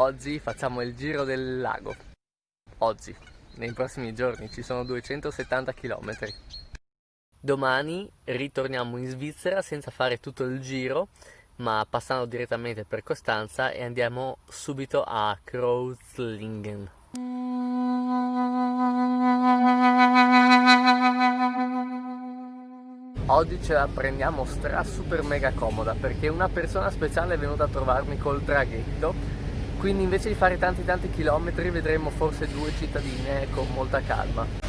Oggi facciamo il giro del lago. Oggi, nei prossimi giorni, ci sono 270 km. Domani ritorniamo in Svizzera senza fare tutto il giro, ma passando direttamente per Costanza e andiamo subito a Kreuzlingen. Oggi ce la prendiamo super mega comoda perché una persona speciale è venuta a trovarmi col traghetto, quindi invece di fare tanti chilometri vedremo forse 2 cittadine con molta calma.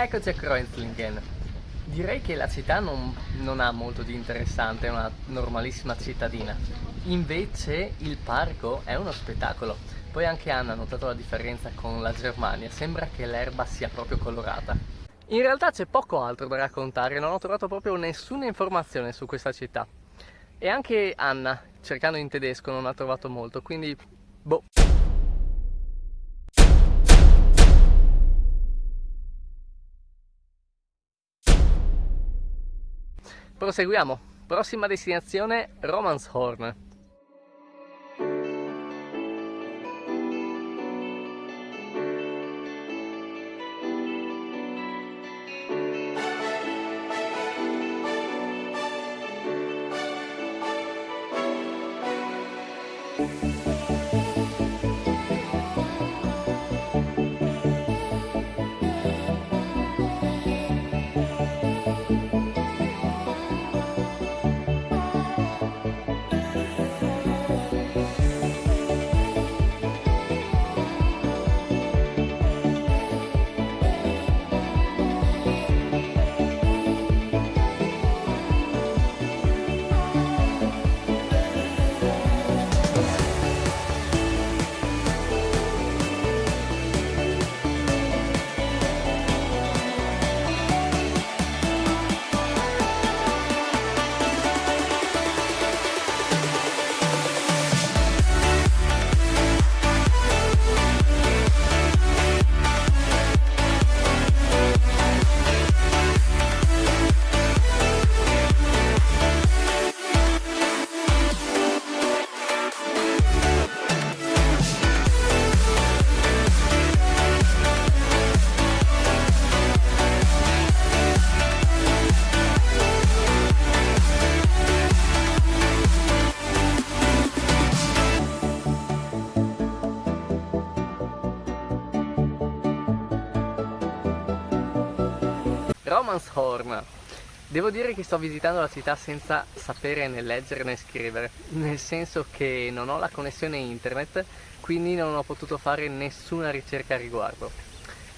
Eccoci a Kreuzlingen. Direi che la città non ha molto di interessante, è una normalissima cittadina. Invece il parco è uno spettacolo. Poi anche Anna ha notato la differenza con la Germania, sembra che l'erba sia proprio colorata. In realtà c'è poco altro da raccontare, non ho trovato proprio nessuna informazione su questa città. E anche Anna, cercando in tedesco, non ha trovato molto, quindi boh. Proseguiamo. Prossima destinazione, Romanshorn. Romanshorn. Devo dire che sto visitando la città senza sapere né leggere né scrivere, nel senso che non ho la connessione internet, quindi non ho potuto fare nessuna ricerca a riguardo.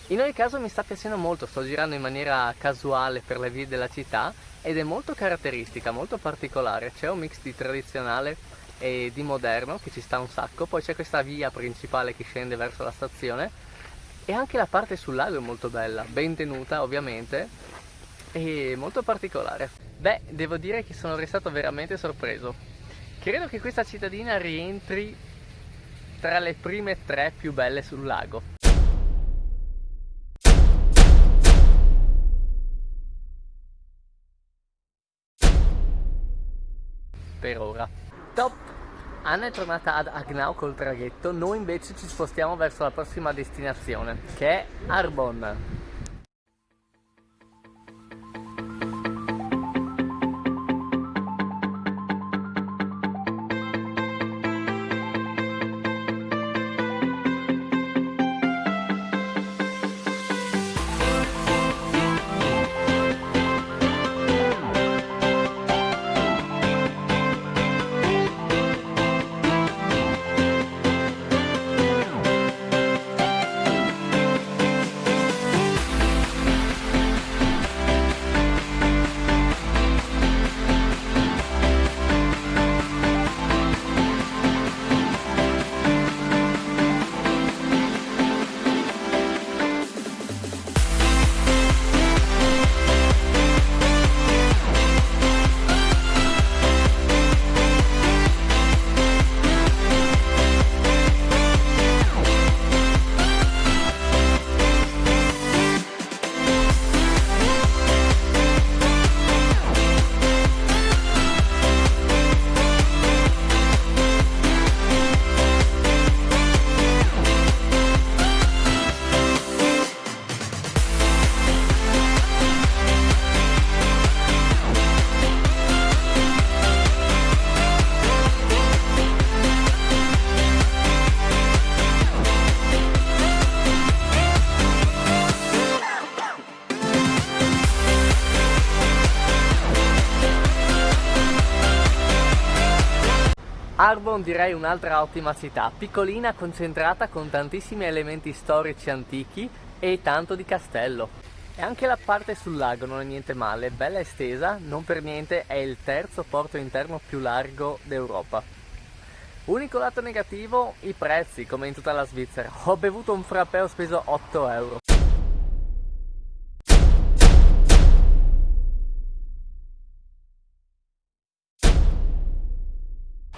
In ogni caso mi sta piacendo molto, sto girando in maniera casuale per le vie della città ed è molto caratteristica, molto particolare, c'è un mix di tradizionale e di moderno che ci sta un sacco, poi c'è questa via principale che scende verso la stazione E anche la parte sul lago è molto bella, ben tenuta ovviamente e molto particolare. Beh, devo dire che sono restato veramente sorpreso. Credo che questa cittadina rientri tra le prime 3 più belle sul lago. Per ora. Top! Anna è tornata ad Agnau col traghetto, noi invece ci spostiamo verso la prossima destinazione, che è Arbon. Arbon direi un'altra ottima città, piccolina, concentrata con tantissimi elementi storici antichi e tanto di castello. E anche la parte sul lago non è niente male, bella estesa, non per niente è il terzo porto interno più largo d'Europa. Unico lato negativo, i prezzi, come in tutta la Svizzera. Ho bevuto un frappè, ho speso 8 euro.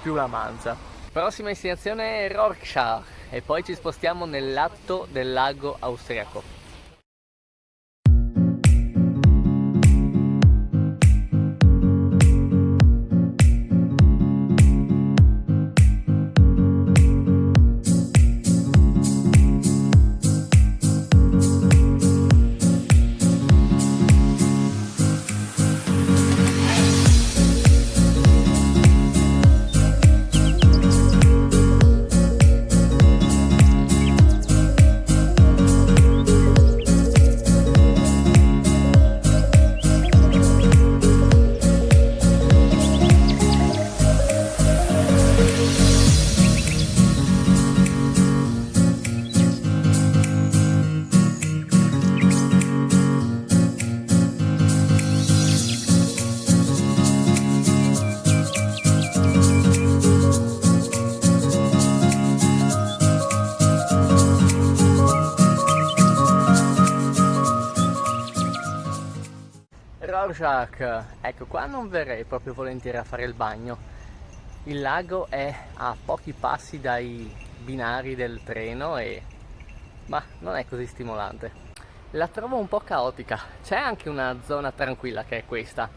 Più la mangia. Prossima destinazione è Rorschach e poi ci spostiamo nel lato del lago austriaco. Rorschach, ecco qua non verrei proprio volentieri a fare il bagno. Il lago è a pochi passi dai binari del treno ma non è così stimolante. La trovo un po' caotica. C'è anche una zona tranquilla che è questa,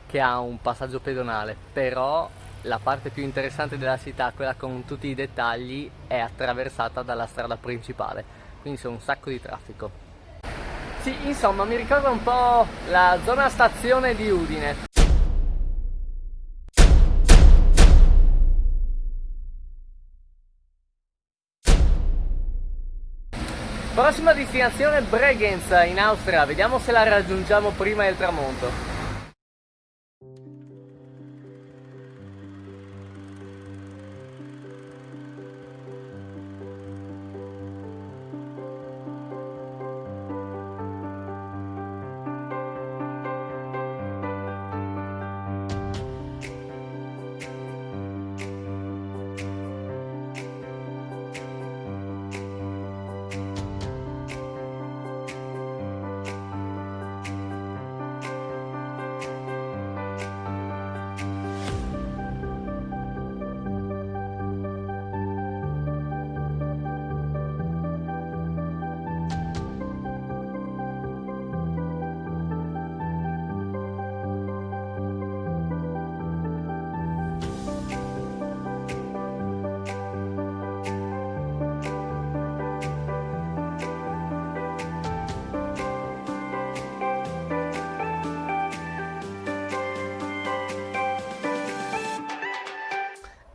che ha un passaggio pedonale, però la parte più interessante della città, quella con tutti i dettagli, è attraversata dalla strada principale, quindi c'è un sacco di traffico. Sì, insomma, mi ricorda un po' la zona stazione di Udine. Prossima destinazione Bregenz in Austria, vediamo se la raggiungiamo prima del tramonto.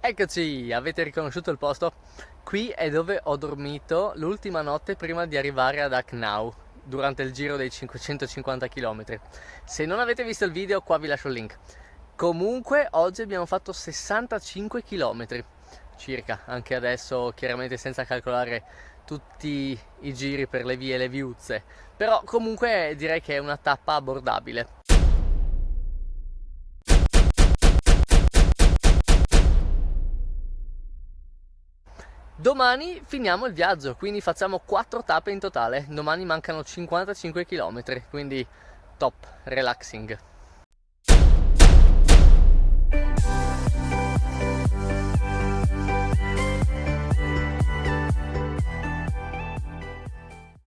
Eccoci, avete riconosciuto il posto? Qui è dove ho dormito l'ultima notte prima di arrivare ad Hacknau, durante il giro dei 550 km. Se non avete visto il video, qua vi lascio il link. Comunque, oggi abbiamo fatto 65 km circa, anche adesso chiaramente senza calcolare tutti i giri per le vie e le viuzze, però comunque direi che è una tappa abbordabile. Domani finiamo il viaggio, quindi facciamo 4 tappe in totale. Domani mancano 55 km, quindi top, relaxing.